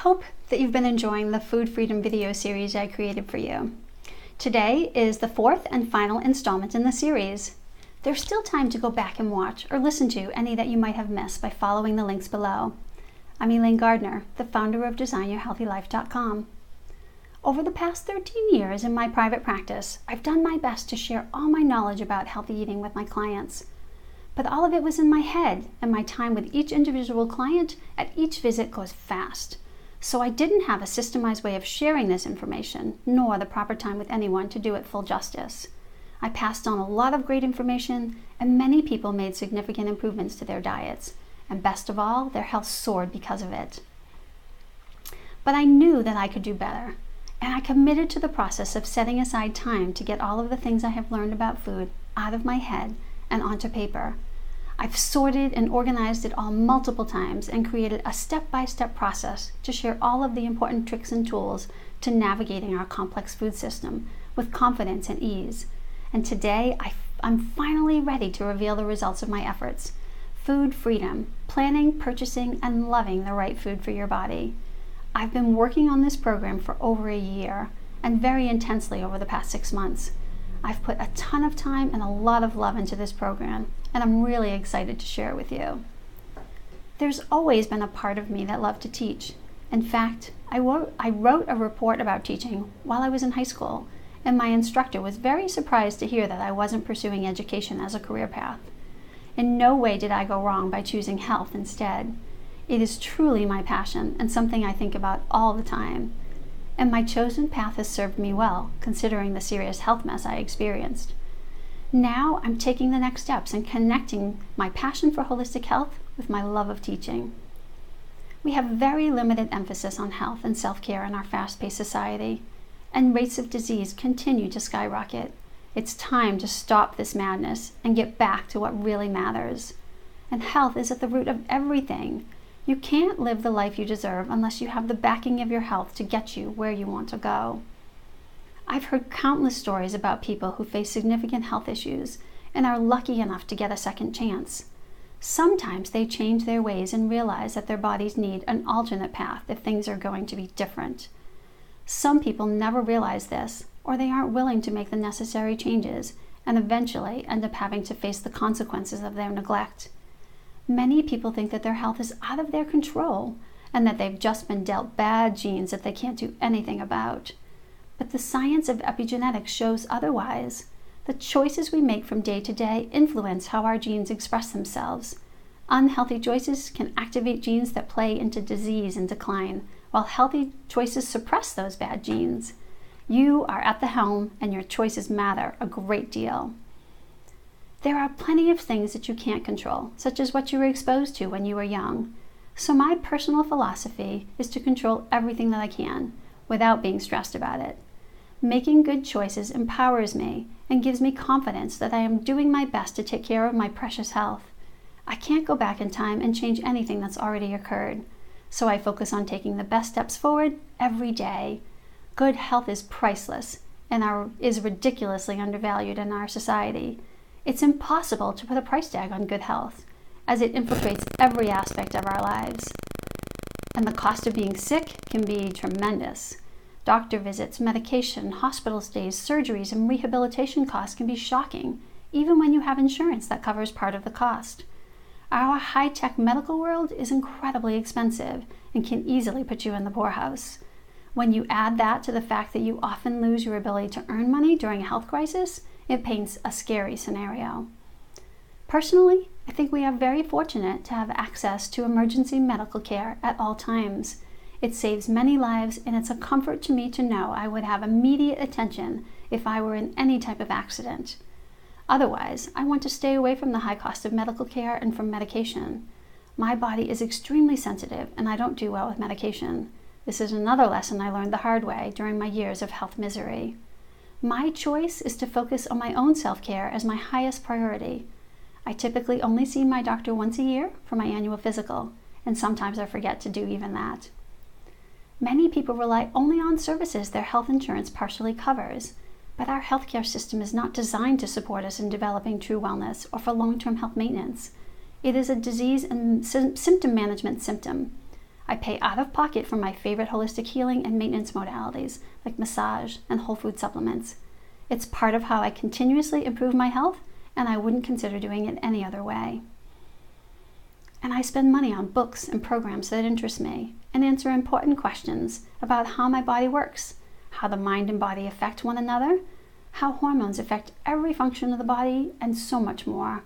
hope that you've been enjoying the Food Freedom video series I created for you. Today is the fourth and final installment in the series. There's still time to go back and watch or listen to any that you might have missed by following the links below. I'm Elaine Gardner, the founder of DesignYourHealthyLife.com. Over the past 13 years in my private practice, I've done my best to share all my knowledge about healthy eating with my clients. But all of it was in my head, and my time with each individual client at each visit goes fast. So I didn't have a systemized way of sharing this information, nor the proper time with anyone to do it full justice. I passed on a lot of great information, and many people made significant improvements to their diets, and best of all, their health soared because of it. But I knew that I could do better, and I committed to the process of setting aside time to get all of the things I have learned about food out of my head and onto paper. I've sorted and organized it all multiple times and created a step-by-step process to share all of the important tricks and tools to navigating our complex food system with confidence and ease. And today, I'm finally ready to reveal the results of my efforts. Food freedom, planning, purchasing, and loving the right food for your body. I've been working on this program for over a year and very intensely over the past 6 months. I've put a ton of time and a lot of love into this program, and I'm really excited to share it with you. There's always been a part of me that loved to teach. In fact, I wrote a report about teaching while I was in high school, and my instructor was very surprised to hear that I wasn't pursuing education as a career path. In no way did I go wrong by choosing health instead. It is truly my passion and something I think about all the time. And my chosen path has served me well, considering the serious health mess I experienced. Now I'm taking the next steps and connecting my passion for holistic health with my love of teaching. We have very limited emphasis on health and self-care in our fast-paced society, and rates of disease continue to skyrocket. It's time to stop this madness and get back to what really matters. And health is at the root of everything. You can't live the life you deserve unless you have the backing of your health to get you where you want to go. I've heard countless stories about people who face significant health issues and are lucky enough to get a second chance. Sometimes they change their ways and realize that their bodies need an alternate path if things are going to be different. Some people never realize this, or they aren't willing to make the necessary changes and eventually end up having to face the consequences of their neglect. Many people think that their health is out of their control and that they've just been dealt bad genes that they can't do anything about. But the science of epigenetics shows otherwise. The choices we make from day to day influence how our genes express themselves. Unhealthy choices can activate genes that play into disease and decline, while healthy choices suppress those bad genes. You are at the helm, and your choices matter a great deal. There are plenty of things that you can't control, such as what you were exposed to when you were young. So my personal philosophy is to control everything that I can, without being stressed about it. Making good choices empowers me and gives me confidence that I am doing my best to take care of my precious health. I can't go back in time and change anything that's already occurred, so I focus on taking the best steps forward every day. Good health is priceless and is ridiculously undervalued in our society. It's impossible to put a price tag on good health, as it infiltrates every aspect of our lives. And the cost of being sick can be tremendous. Doctor visits, medication, hospital stays, surgeries, and rehabilitation costs can be shocking, even when you have insurance that covers part of the cost. Our high-tech medical world is incredibly expensive and can easily put you in the poorhouse. When you add that to the fact that you often lose your ability to earn money during a health crisis, it paints a scary scenario. Personally, I think we are very fortunate to have access to emergency medical care at all times. It saves many lives, and it's a comfort to me to know I would have immediate attention if I were in any type of accident. Otherwise, I want to stay away from the high cost of medical care and from medication. My body is extremely sensitive, and I don't do well with medication. This is another lesson I learned the hard way during my years of health misery. My choice is to focus on my own self-care as my highest priority. I typically only see my doctor once a year for my annual physical, and sometimes I forget to do even that. Many people rely only on services their health insurance partially covers, but our healthcare system is not designed to support us in developing true wellness or for long-term health maintenance. It is a disease and symptom management symptom. I pay out of pocket for my favorite holistic healing and maintenance modalities like massage and whole food supplements. It's part of how I continuously improve my health, and I wouldn't consider doing it any other way. And I spend money on books and programs that interest me and answer important questions about how my body works, how the mind and body affect one another, how hormones affect every function of the body, and so much more.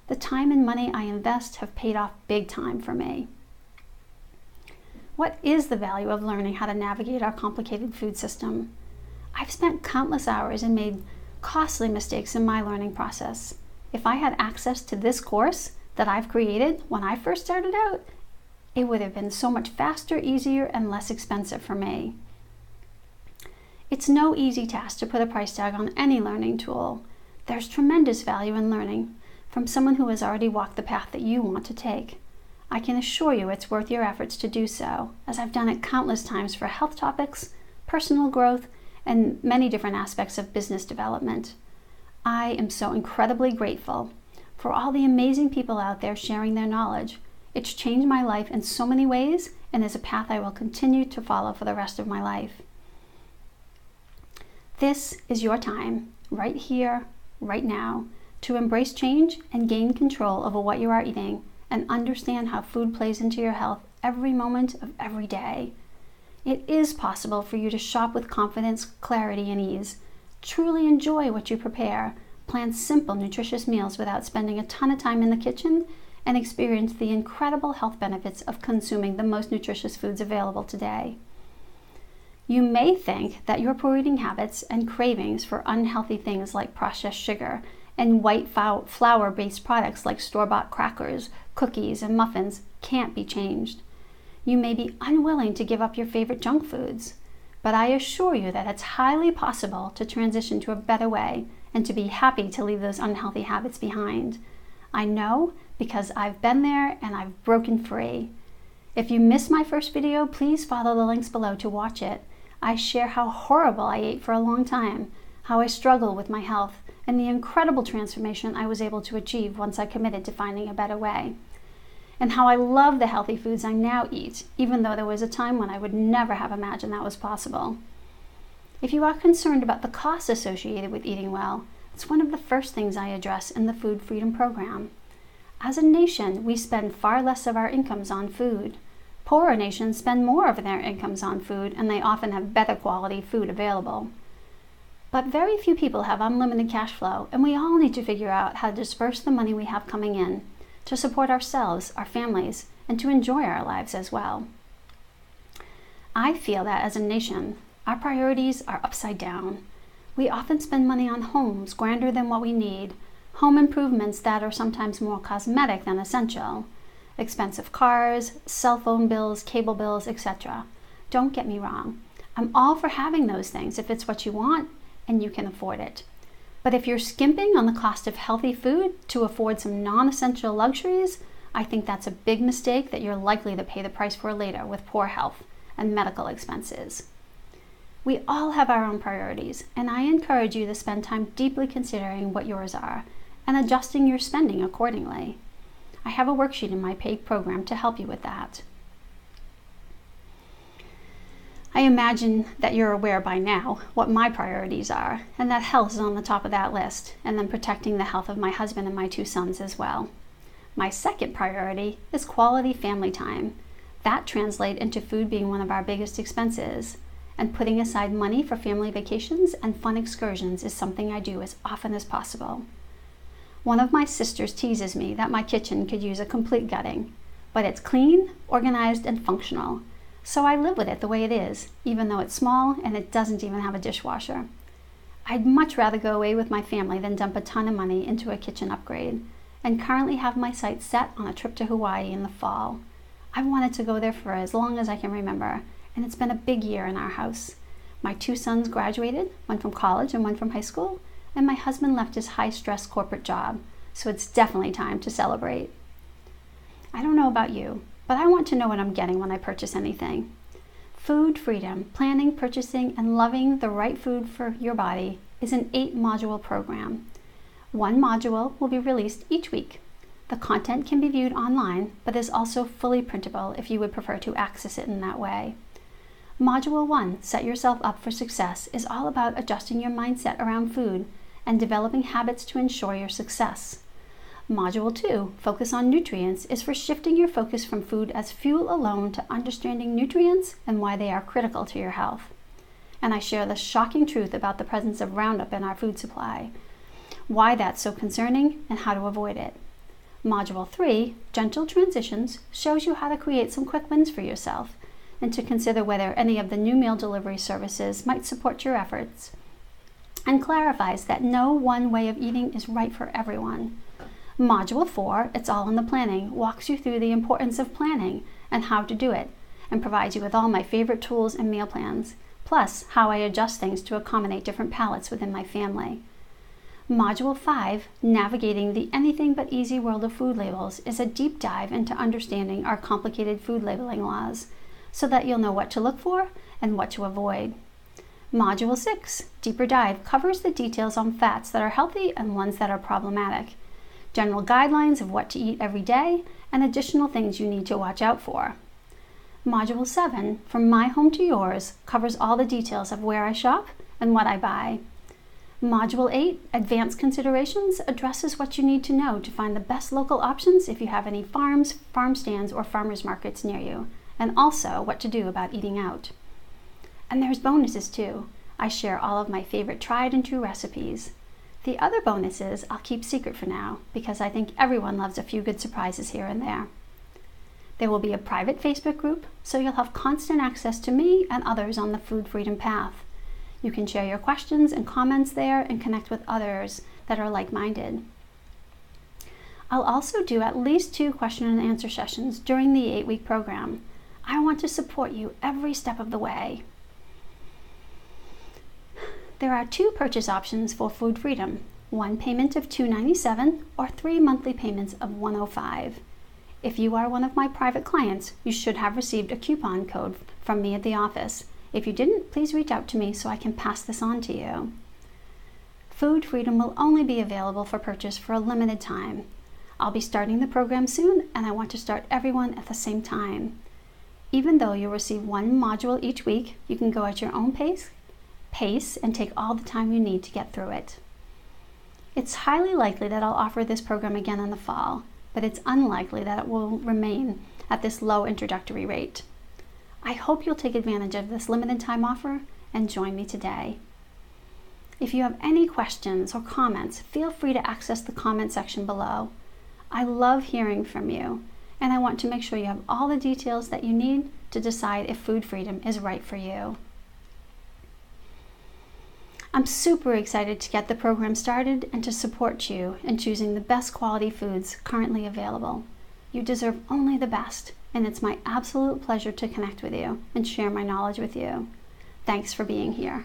The time and money I invest have paid off big time for me. What is the value of learning how to navigate our complicated food system? I've spent countless hours and made costly mistakes in my learning process. If I had access to this course that I've created when I first started out, it would have been so much faster, easier, and less expensive for me. It's no easy task to put a price tag on any learning tool. There's tremendous value in learning from someone who has already walked the path that you want to take. I can assure you it's worth your efforts to do so, as I've done it countless times for health topics, personal growth, and many different aspects of business development. I am so incredibly grateful for all the amazing people out there sharing their knowledge. It's changed my life in so many ways and is a path I will continue to follow for the rest of my life. This is your time, right here, right now, to embrace change and gain control over what you are eating and understand how food plays into your health every moment of every day. It is possible for you to shop with confidence, clarity, and ease. Truly enjoy what you prepare, plan simple, nutritious meals without spending a ton of time in the kitchen, and experience the incredible health benefits of consuming the most nutritious foods available today. You may think that your poor eating habits and cravings for unhealthy things like processed sugar and white flour-based products like store-bought crackers, cookies, and muffins can't be changed. You may be unwilling to give up your favorite junk foods, but I assure you that it's highly possible to transition to a better way and to be happy to leave those unhealthy habits behind. I know because I've been there and I've broken free. If you missed my first video, please follow the links below to watch it. I share how horrible I ate for a long time, how I struggled with my health, and the incredible transformation I was able to achieve once I committed to finding a better way. And how I love the healthy foods I now eat, even though there was a time when I would never have imagined that was possible. If you are concerned about the costs associated with eating well, it's one of the first things I address in the Food Freedom Program. As a nation, we spend far less of our incomes on food. Poorer nations spend more of their incomes on food, and they often have better quality food available. But very few people have unlimited cash flow, and we all need to figure out how to disperse the money we have coming in to support ourselves, our families, and to enjoy our lives as well. I feel that as a nation, our priorities are upside down. We often spend money on homes grander than what we need, home improvements that are sometimes more cosmetic than essential, expensive cars, cell phone bills, cable bills, etc. Don't get me wrong. I'm all for having those things if it's what you want and you can afford it. But if you're skimping on the cost of healthy food to afford some non-essential luxuries, I think that's a big mistake that you're likely to pay the price for later with poor health and medical expenses. We all have our own priorities, and I encourage you to spend time deeply considering what yours are and adjusting your spending accordingly. I have a worksheet in my paid program to help you with that. I imagine that you're aware by now what my priorities are, and that health is on the top of that list, and then protecting the health of my husband and my 2 sons as well. My second priority is quality family time. That translates into food being one of our biggest expenses, and putting aside money for family vacations and fun excursions is something I do as often as possible. One of my sisters teases me that my kitchen could use a complete gutting, but it's clean, organized, and functional. So I live with it the way it is, even though it's small and it doesn't even have a dishwasher. I'd much rather go away with my family than dump a ton of money into a kitchen upgrade, and currently have my sights set on a trip to Hawaii in the fall. I've wanted to go there for as long as I can remember, and it's been a big year in our house. My 2 sons graduated, one from college and one from high school, and my husband left his high-stress corporate job, so it's definitely time to celebrate. I don't know about you, but I want to know what I'm getting when I purchase anything. Food Freedom, planning, purchasing, and loving the right food for your body is an 8-module program. One module will be released each week. The content can be viewed online, but is also fully printable if you would prefer to access it in that way. Module 1, Set Yourself Up for Success, is all about adjusting your mindset around food and developing habits to ensure your success. Module 2, Focus on Nutrients, is for shifting your focus from food as fuel alone to understanding nutrients and why they are critical to your health. And I share the shocking truth about the presence of Roundup in our food supply, why that's so concerning, and how to avoid it. Module 3, Gentle Transitions, shows you how to create some quick wins for yourself and to consider whether any of the new meal delivery services might support your efforts, and clarifies that no one way of eating is right for everyone. Module 4, It's All in the Planning, walks you through the importance of planning and how to do it, and provides you with all my favorite tools and meal plans, plus how I adjust things to accommodate different palates within my family. Module 5, Navigating the Anything But Easy World of Food Labels, is a deep dive into understanding our complicated food labeling laws so that you'll know what to look for and what to avoid. Module 6, Deeper Dive, covers the details on fats that are healthy and ones that are problematic, general guidelines of what to eat every day, and additional things you need to watch out for. Module 7, From My Home to Yours, covers all the details of where I shop and what I buy. Module 8, Advanced Considerations, addresses what you need to know to find the best local options if you have any farms, farm stands, or farmers markets near you, and also what to do about eating out. And there's bonuses too. I share all of my favorite tried and true recipes. The other bonuses I'll keep secret for now because I think everyone loves a few good surprises here and there. There will be a private Facebook group, so you'll have constant access to me and others on the food freedom path. You can share your questions and comments there and connect with others that are like-minded. I'll also do at least 2 question and answer sessions during the 8-week program. I want to support you every step of the way. There are 2 purchase options for Food Freedom, 1 payment of $297 or 3 monthly payments of $105. If you are one of my private clients, you should have received a coupon code from me at the office. If you didn't, please reach out to me so I can pass this on to you. Food Freedom will only be available for purchase for a limited time. I'll be starting the program soon, and I want to start everyone at the same time. Even though you'll receive 1 module each week, you can go at your own pace and take all the time you need to get through it. It's highly likely that I'll offer this program again in the fall, but it's unlikely that it will remain at this low introductory rate. I hope you'll take advantage of this limited time offer and join me today. If you have any questions or comments, feel free to access the comment section below. I love hearing from you, and I want to make sure you have all the details that you need to decide if Food Freedom is right for you. I'm super excited to get the program started and to support you in choosing the best quality foods currently available. You deserve only the best, and it's my absolute pleasure to connect with you and share my knowledge with you. Thanks for being here.